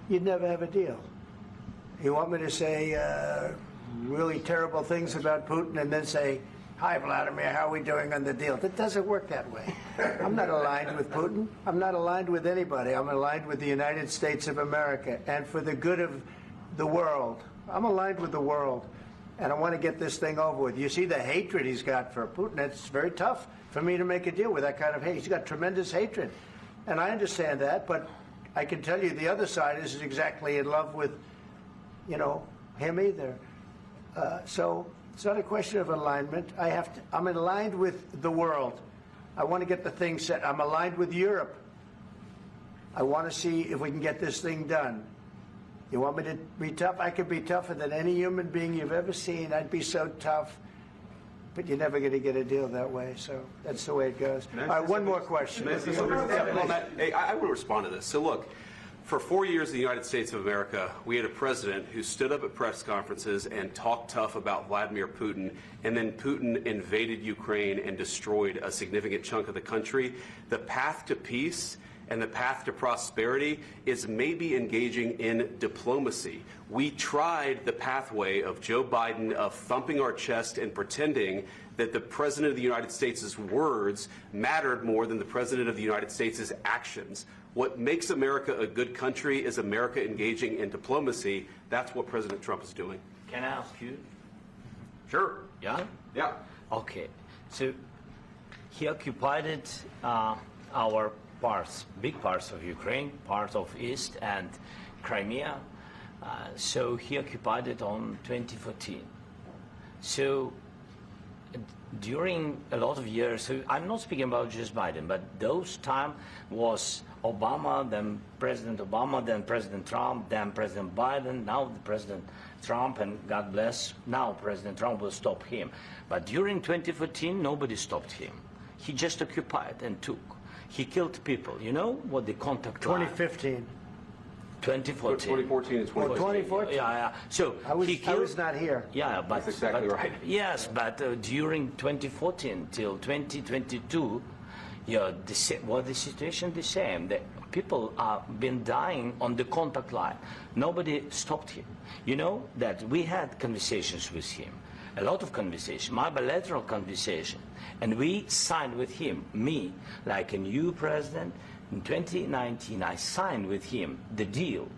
you'd never have a deal. You want me to say really terrible things about Putin and then say, "Hi, Vladimir, how are we doing on the deal?" That doesn't work that way. I'm not aligned with Putin. I'm not aligned with anybody. I'm aligned with the United States of America and for the good of the world. I'm aligned with the world, and I want to get this thing over with. You see the hatred he's got for Putin. It's very tough for me to make a deal with that kind of hate. He's got tremendous hatred, and I understand that, but I can tell you the other side isn't exactly in love with, him either. So it's not a question of alignment. I'm aligned with the world. I want to get the thing set. I'm aligned with Europe. I want to see if we can get this thing done. You want me to be tough? I could be tougher than any human being you've ever seen. I'd be so tough. But you're never going to get a deal that way. So that's the way it goes. All right, one more question. I want to respond to this. So look, for 4 years in the United States of America, we had a president who stood up at press conferences and talked tough about Vladimir Putin, and then Putin invaded Ukraine and destroyed a significant chunk of the country. The path to peace and the path to prosperity is maybe engaging in diplomacy. We tried the pathway of Joe Biden of thumping our chest and pretending that the President of the United States' words mattered more than the President of the United States' actions. What makes America a good country is America engaging in diplomacy. That's what President Trump is doing. Can I ask you? Sure. Yeah? Yeah. Okay. So he occupied our parts, big parts of Ukraine, parts of East and Crimea. So he occupied it on 2014. So during a lot of years, so I'm not speaking about just Biden, but those time was Obama, then President Obama, then President Trump, then President Biden, now the President Trump, and God bless, now President Trump will stop him. But during 2014, nobody stopped him. He just occupied and took. He killed people. You know what the contact 2015. 2014. 2014 and 2014. 2014. Yeah. So I was not here. Yeah, but that's exactly right. Yes, but during 2014 till 2022, the situation the same. The people have been dying on the contact line. Nobody stopped him. You know that we had conversations with him, a lot of conversation, my bilateral conversation, and we signed with him, me, like a new president. In 2019, I signed with him the deal.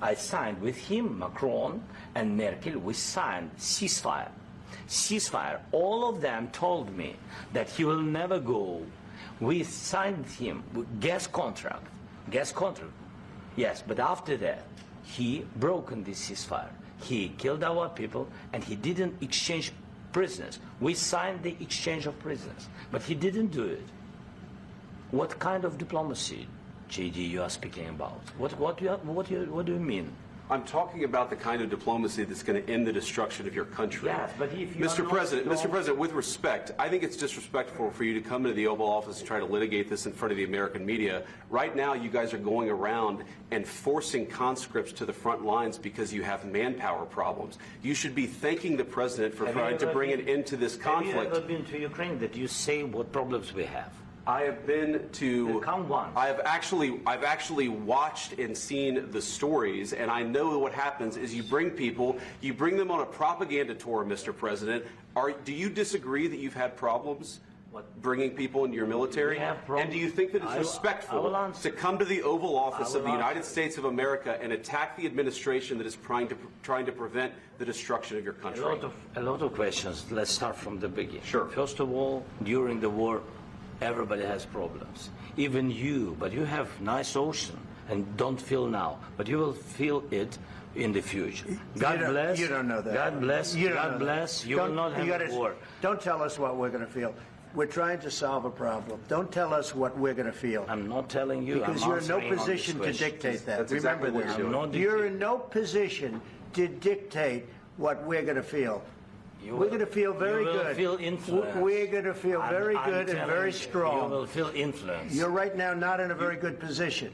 I signed with him, Macron and Merkel, we signed ceasefire. Ceasefire. All of them told me that he will never go. We signed him with gas contract. Yes, but after that, he broken this ceasefire. He killed our people and he didn't exchange prisoners. We signed the exchange of prisoners, but he didn't do it. What kind of diplomacy, JD, you are speaking about? What do you mean? I'm talking about the kind of diplomacy that's going to end the destruction of your country. Yes, but if you Mr. President, with respect, I think it's disrespectful for you to come into the Oval Office and try to litigate this in front of the American media. Right now, you guys are going around and forcing conscripts to the front lines because you have manpower problems. You should be thanking the President for trying to bring an end to this conflict. Have you ever been to Ukraine that you say what problems we have? I have been to. Count one. I've actually watched and seen the stories, and I know what happens is you bring them on a propaganda tour, Mr. President. Do you disagree that you've had problems bringing people into your military? And do you think that it's respectful to come to the Oval Office of the United States of America and attack the administration that is trying to prevent the destruction of your country? A lot of questions. Let's start from the beginning. Sure. First of all, during the war, everybody has problems, even you, but you have nice ocean and don't feel now, but you will feel it in the future. God bless. You don't know that. God bless. God bless. You will not have a war. Don't tell us what we're going to feel. We're trying to solve a problem. Don't tell us what we're going to feel. I'm not telling you. Because you're in no position to dictate that. That's exactly Remember what this. You're in no position to dictate what we're going to feel. We're going to feel very good. You will feel influence. We're going to feel very good and very strong. You will feel influence. You're right now not in a very good position.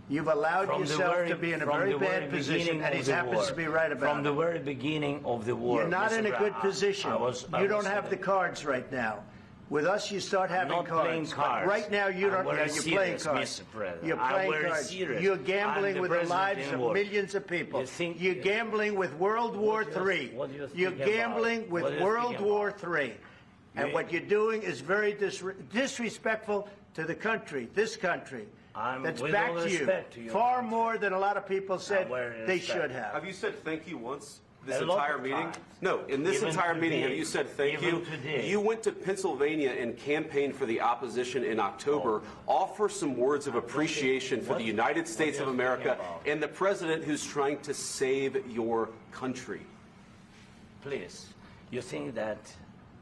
You've allowed yourself to be in a very bad position, and he happens to be right about it. From the very beginning of the war. You're not in a good position. You don't have the cards right now. With us, you start having Not cards. playing But cards. right now, you I'm don't. very Yeah, you're playing serious, cards. Mr. President. You're I'm playing very cards. serious. You're I'm gambling the with the president lives in of war. millions of people. You think- You're gambling with World War What do you- III. what do you You're think about? gambling What with do you World think War about? III. And You- what you're doing is very disrespectful to the country, this country. That's with back all to you. respect to your Far country. more than a lot of people said very they respect. should have. Have you said thank you once this A lot entire of meeting? times. No, in this Even entire meeting, have today. you said thank Even you? today. You went to Pennsylvania and campaigned for the opposition in October. Offer some words of appreciation for the United States of you America speaking about? and the president who's trying to save your country. Please, you think that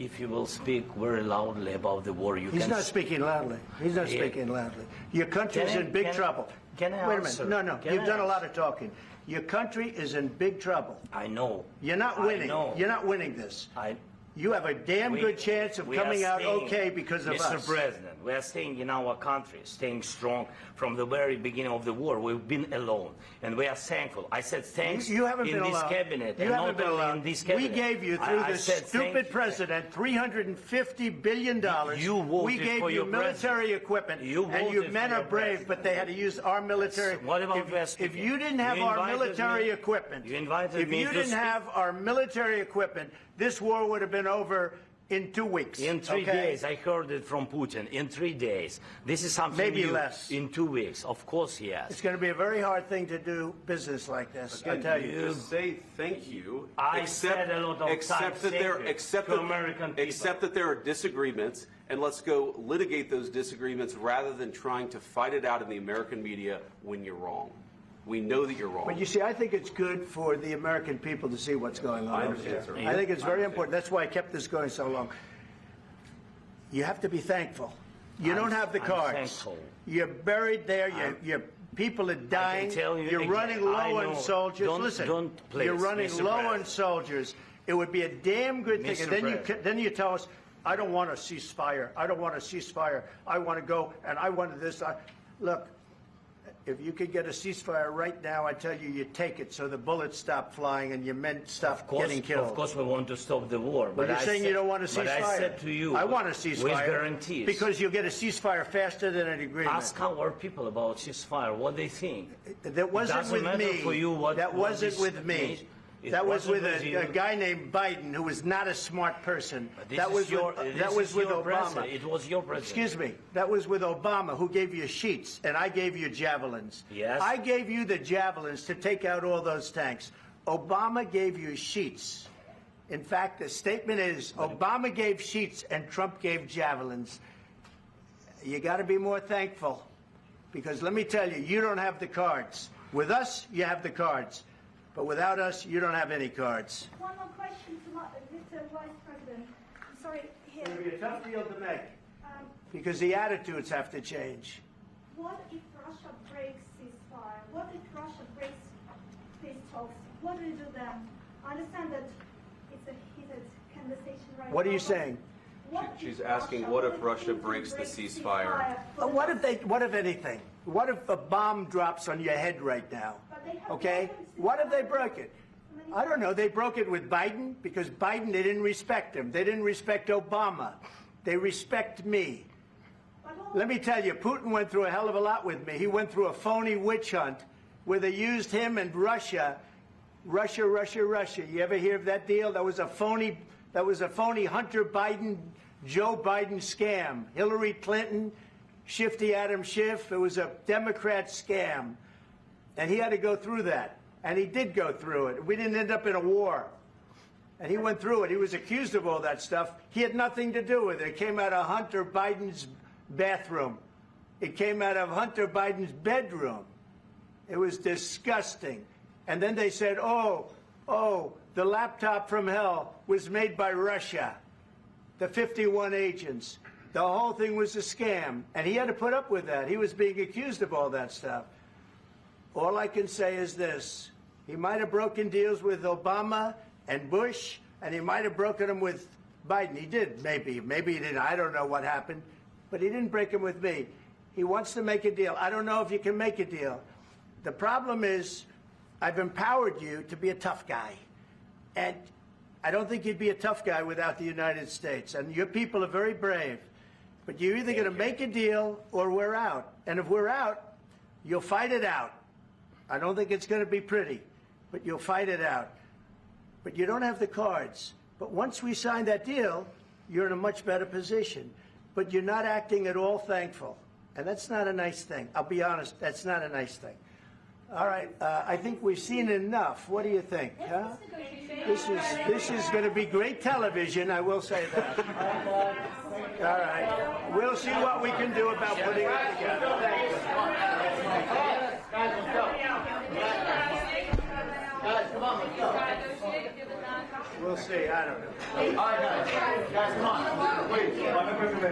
if you will speak very loudly about the war, you He's can... not speaking loudly. He's not Yeah. speaking loudly. Your country's Can I- in big can- trouble. can I Wait a answer? minute. No, Can you've I done a lot answer? of talking. Your country is in big trouble. I know. You're not I winning. know. You're not winning this. I, You have a damn we- good chance of we are coming out staying- okay because of Mr. us. President, we are staying in our country, staying strong from the very beginning of the war. We've been alone, and we are thankful. I said thanks You haven't in been this alone. cabinet, You and haven't not been only alone. in this We cabinet. gave you, through I this said thank stupid you. president, $350 billion. You voted we gave for you your military president. equipment, You and your voted men for are your brave, president. but they had to use our military. What about West If Africa? you didn't have You our invited military me- equipment, you invited if me you to didn't speak- have our military equipment, this war would have been over in 2 weeks. In 3 okay? days, I heard it from Putin. In 3 days, this is something Maybe new. less. In 2 weeks, of course, yes. It's going to be a very hard thing to do business like this. I tell you. Just say thank you. I said a lot of accept times that there, thank you accept to that, American people. accept that there are disagreements, and let's go litigate those disagreements rather than trying to fight it out in the American media when you're wrong. We know that you're wrong. But you see, I think it's good for the American people to see what's going on. I over understand, there. sir. I think it's very I understand. important. That's why I kept this going so long. You have to be thankful. You don't have the I'm cards. thankful. You're buried there. Your people are dying. tell you You're again, running low I on know. soldiers. Don't- Listen, don't, please, you're running Mr. low on President. soldiers. It would be a damn good thing. Mr. And then President. then you tell us, I don't want a ceasefire. I don't want a ceasefire. I want to go and I want this. Look. If you could get a ceasefire right now, I tell you, you take it so the bullets stop flying and your men stop getting killed. Of course, we want to stop the war. But you're saying you don't want a ceasefire. But I said to you, I want a ceasefire. with guarantees. Because you'll get a ceasefire faster than an agreement. Ask our people about ceasefire, what they think. That wasn't doesn't with matter me. for you what- that what wasn't this with me. means. It That was with wasn't with you. a guy named Biden, who was not a smart person. But this That is was your, with, this that was is with your Obama. president. It was your president. Excuse me. That was with Obama, who gave you sheets, and I gave you javelins. Yes. I gave you the javelins to take out all those tanks. Obama gave you sheets. In fact, the statement is Obama gave sheets and Trump gave javelins. You got to be more thankful, because let me tell you, you don't have the cards. With us, you have the cards. But without us, you don't have any cards. One more question to Mr. Vice President. I'm sorry, here. It's going to be a tough deal to make, Um, because the attitudes have to change. what if Russia breaks ceasefire? What if Russia breaks peace talks? What do you do then? I understand that it's a heated conversation right now. What are you but saying? what She's if asking, Russia- what if if Russia Putin breaks the breaks ceasefire? for the- What if anything? What if a bomb drops on your head right now? But they have Okay? weapons to What if they fire. broke it? I don't know. They broke it with Biden because Biden, they didn't respect him. They didn't respect Obama. They respect me. But all- Let me tell you, Putin went through a hell of a lot with me. He went through a phony witch hunt where they used him and Russia. Russia. You ever hear of that deal? That was a phony Hunter Biden, Joe Biden scam. Hillary Clinton, Shifty Adam Schiff. It was a Democrat scam. And he had to go through that. And he did go through it. We didn't end up in a war. And he went through it. He was accused of all that stuff. He had nothing to do with it. It came out of Hunter Biden's bathroom. It came out of Hunter Biden's bedroom. It was disgusting. And then they said, oh, the laptop from hell was made by Russia. The 51 agents. The whole thing was a scam. And he had to put up with that. He was being accused of all that stuff. All I can say is this. He might have broken deals with Obama and Bush, and he might have broken them with Biden. He did, maybe. Maybe he didn't. I don't know what happened. But he didn't break them with me. He wants to make a deal. I don't know if you can make a deal. The problem is I've empowered you to be a tough guy. And I don't think you'd be a tough guy without the United States. And your people are very brave. But you're either going to make a deal or we're out. And if we're out, you'll fight it out. I don't think it's going to be pretty, but you'll fight it out. But you don't have the cards. But once we sign that deal, you're in a much better position. But you're not acting at all thankful. And that's not a nice thing. I'll be honest, that's not a nice thing. All right, I think we've seen enough. What do you think? Huh? This is going to be great television, I will say that. All right. We'll see what we can do about putting it together. Thank you. Guys, let's go. Guys, come on, let's go. We'll see. I don't know. All right, guys, come on. Please.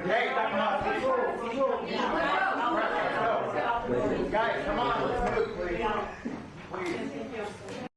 Hey, come on. Guys, come on. Let's move, please. Please.